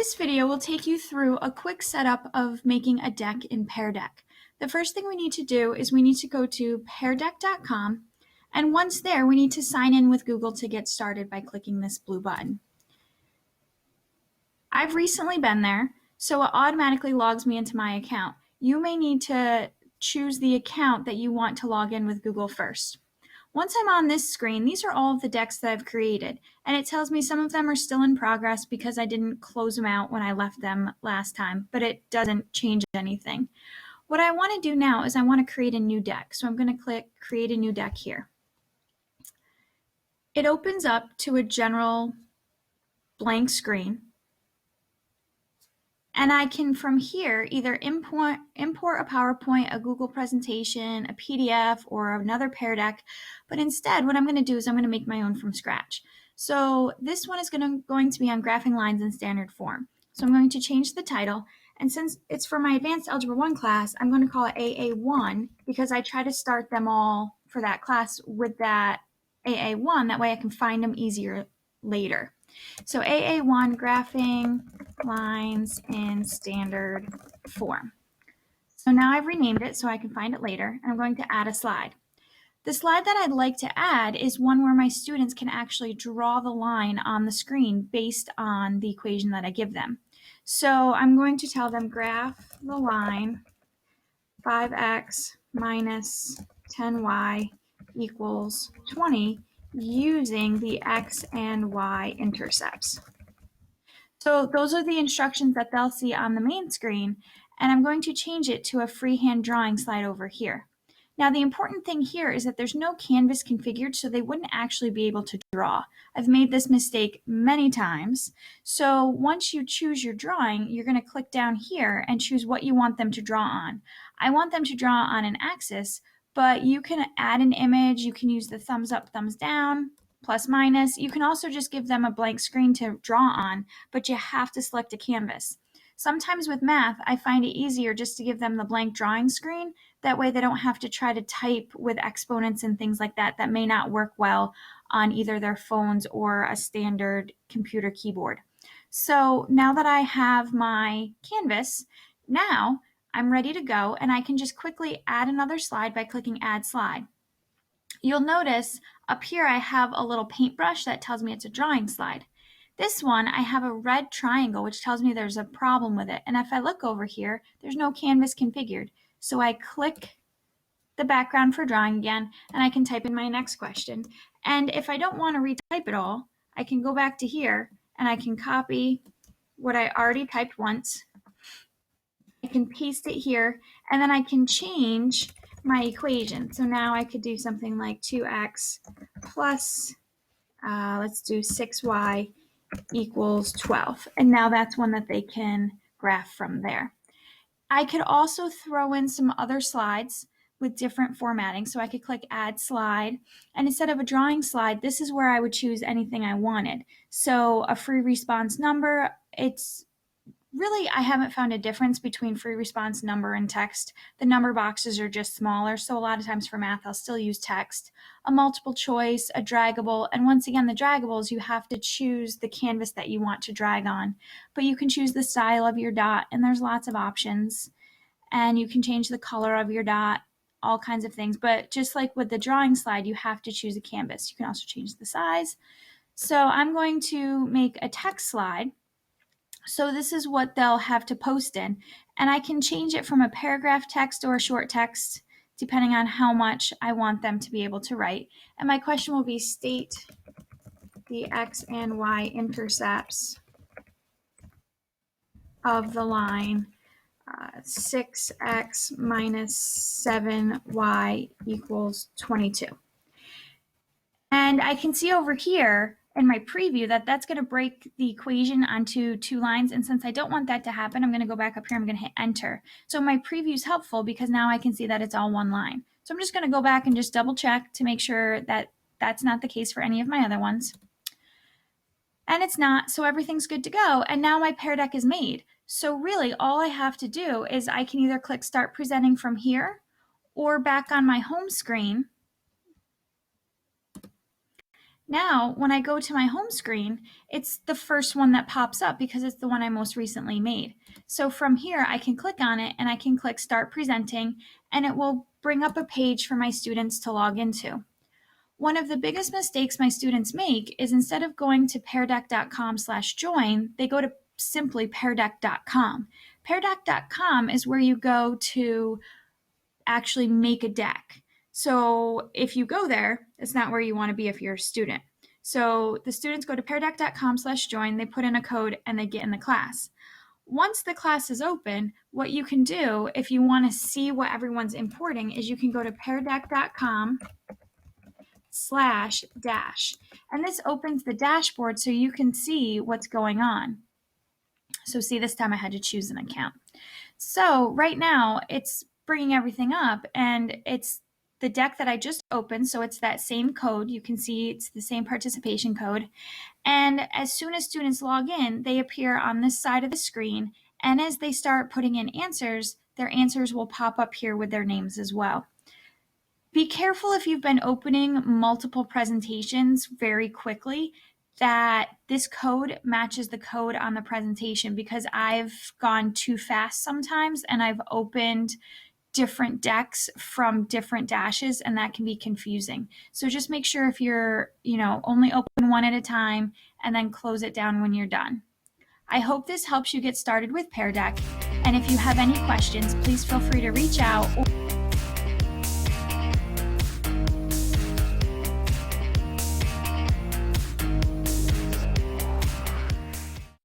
This video will take you through a quick setup of making a deck in Pear Deck. The first thing we need to do is we need to go to peardeck.com, and once there, we need to sign in with Google to get started by clicking this blue button. I've recently been there, so it automatically logs me into my account. You may need to choose the account that you want to log in with Google first. Once I'm on this screen, these are all of the decks that I've created, and it tells me some of them are still in progress because I didn't close them out when I left them last time, but it doesn't change anything. What I want to do now is I want to create a new deck, so I'm going to click Create a New Deck here. It opens up to a general blank screen, and I can from here either import a PowerPoint, a Google presentation, a PDF, or another Pear Deck. But instead, what I'm going to do is I'm going to make my own from scratch. So this one is going to be on graphing lines in standard form. So I'm going to change the title. And since it's for my Advanced Algebra 1 class, I'm going to call it AA1 because I try to start them all for that class with that AA1. That way I can find them easier later. So AA1, graphing lines in standard form. So now I've renamed it so I can find it later, and I'm going to add a slide. The slide that I'd like to add is one where my students can actually draw the line on the screen based on the equation that I give them. So I'm going to tell them graph the line 5x minus 10y equals 20 using the x and y intercepts. So those are the instructions that they'll see on the main screen, and I'm going to change it to a freehand drawing slide over here. Now the important thing here is that there's no canvas configured, so they wouldn't actually be able to draw. I've made this mistake many times. So once you choose your drawing, you're going to click down here and choose what you want them to draw on. I want them to draw on an axis, but you can add an image, you can use the thumbs up, thumbs down, plus minus. You can also just give them a blank screen to draw on, but you have to select a canvas. Sometimes with math, I find it easier just to give them the blank drawing screen. That way they don't have to try to type with exponents and things like that that may not work well on either their phones or a standard computer keyboard. So now that I have my canvas, now I'm ready to go, and I can just quickly add another slide by clicking Add Slide. You'll notice up here I have a little paintbrush that tells me it's a drawing slide. This one, I have a red triangle, which tells me there's a problem with it. And if I look over here, there's no canvas configured. So I click the background for drawing again, and I can type in my next question. And if I don't want to retype it all, I can go back to here, and I can copy what I already typed once. I can paste it here, and then I can change my equation. So now I could do something like 2x plus, let's do 6y equals 12. And now that's one that they can graph from there. I could also throw in some other slides with different formatting. So I could click Add Slide, and instead of a drawing slide, this is where I would choose anything I wanted. So a free response number, I haven't found a difference between free response number and text. The number boxes are just smaller, so a lot of times for math, I'll still use text. A multiple choice, a draggable, and once again, the draggables, you have to choose the canvas that you want to drag on. But you can choose the style of your dot, and there's lots of options. And you can change the color of your dot, all kinds of things. But just like with the drawing slide, you have to choose a canvas. You can also change the size. So I'm going to make a text slide. So this is what they'll have to post in, and I can change it from a paragraph text or a short text depending on how much I want them to be able to write. And my question will be state the x and y intercepts of the line 6x minus 7y equals 22. And I can see over here in my preview that that's going to break the equation onto two lines. And since I don't want that to happen, I'm going to go back up here. I'm going to hit enter. So my preview is helpful because now I can see that it's all one line. So I'm just going to go back and just double check to make sure that that's not the case for any of my other ones. And it's not, so everything's good to go. And now my Pear Deck is made. So really all I have to do is I can either click Start Presenting from here or back on my home screen. Now, when I go to my home screen, it's the first one that pops up because it's the one I most recently made. So from here, I can click on it and I can click Start Presenting, and it will bring up a page for my students to log into. One of the biggest mistakes my students make is instead of going to peardeck.com/join, they go to simply peardeck.com. Peardeck.com is where you go to actually make a deck. So if you go there, it's not where you want to be if you're a student. So the students go to peardeck.com/join, they put in a code, and they get in the class. Once the class is open, what you can do if you want to see what everyone's importing is you can go to peardeck.com/dash. And this opens the dashboard so you can see what's going on. So see, this time I had to choose an account. So right now it's bringing everything up, and it's the deck that I just opened. So it's that same code. You can see it's the same participation code. And as soon as students log in, they appear on this side of the screen. And as they start putting in answers, their answers will pop up here with their names as well. Be careful if you've been opening multiple presentations very quickly that this code matches the code on the presentation, because I've gone too fast sometimes and I've opened different decks from different dashes, and that can be confusing. So just make sure if you're, only open one at a time and then close it down when you're done. I hope this helps you get started with Pear Deck. And if you have any questions, please feel free to reach out.